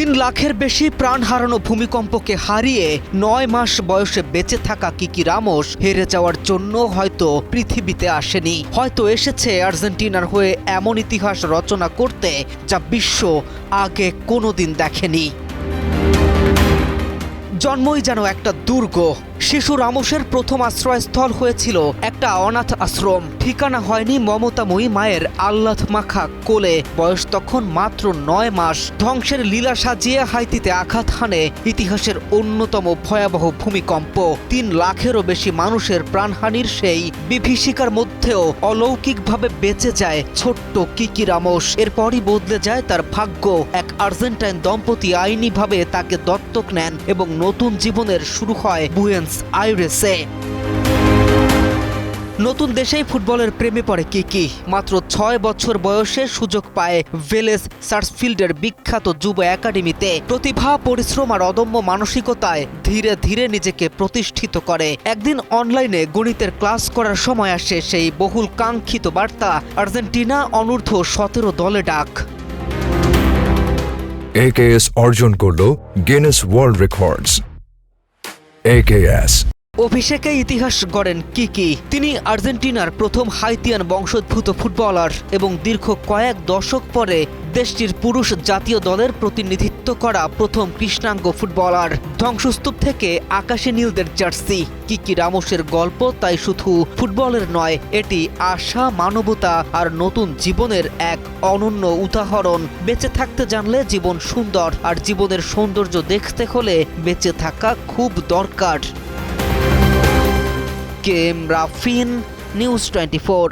3 লাখের বেশি প্রাণ হারানো ভূমিকম্পকে হারিয়ে 9 মাস বয়সে বেঁচে থাকা কিকি রামোস হেরে যাওয়ার জন্য হয়তো পৃথিবীতে আসেনি, হয়তো এসেছে আর্জেন্টিনার হয়ে এমন ইতিহাস রচনা করতে যা বিশ্ব আগে কোনোদিন দেখেনি। জন্মই যেন একটা দুর্গ। শিশু রামোসের প্রথম আশ্রয়স্থল হয়েছিল একটা অনাথ আশ্রম। ঠিকানা হয়নি মমতাময়ী মায়ের আহ্লাদ মাখা কোলে। বয়স তখন মাত্র 9 মাস। ধ্বংসের লীলা সাজিয়ে হাইতিতে আঘাত হানে ইতিহাসের অন্যতম ভয়াবহ ভূমিকম্প। 3 লাখেরও বেশি মানুষের প্রাণহানির সেই বিভীষিকার মধ্যেও অলৌকিকভাবে বেঁচে যায় ছোট্ট কিকি রামোস। এরপরই বদলে যায় তার ভাগ্য। এক আর্জেন্টাইন দম্পতি আইনিভাবে তাকে দত্তক নেন এবং নতুন জীবনের শুরু হয় বুয়েন্স আইরেসে। নতুন দেশেই ফুটবলের প্রেমে পড়ে কিকি। মাত্র 6 বছর বয়সে সুযোগ পায় ভেলেস সার্সফিল্ডের বিখ্যাত যুব একাডেমিতে। প্রতিভা, পরিশ্রম আর অদম্য মানসিকতায় ধীরে ধীরে নিজেকে প্রতিষ্ঠিত করে। একদিন অনলাইনে গণিতের ক্লাস করার সময় আসে সেই বহুল কাঙ্ক্ষিত বার্তা, আর্জেন্টিনা অনূর্ধ্ব 17 দলে ডাক। AKS অর্জন করল গিনেস ওয়ার্ল্ড রেকর্ডস। AKS অভিষেকে ইতিহাস গড়েন কিকি। তিনি আর্জেন্টিনার প্রথম হাইতিয়ান বংশোদ্ভূত ফুটবলার এবং দীর্ঘ কয়েক দশক পরে দেশটির পুরুষ জাতীয় দলের প্রতিনিধিত্ব করা প্রথম কৃষ্ণাঙ্গ ফুটবলার। ধ্বংসস্তূপ থেকে আকাশে নীলদের জার্সি। কিকি রামোসের গল্প তাই শুধু ফুটবলের নয়, এটি আশা, মানবতা আর নতুন জীবনের এক অনন্য উদাহরণ। বেঁচে থাকতে জানলে জীবন সুন্দর, আর জীবনের সৌন্দর্য দেখতে হলে বেঁচে থাকা খুব দরকার। কেম রাফিন, নিউজ 24।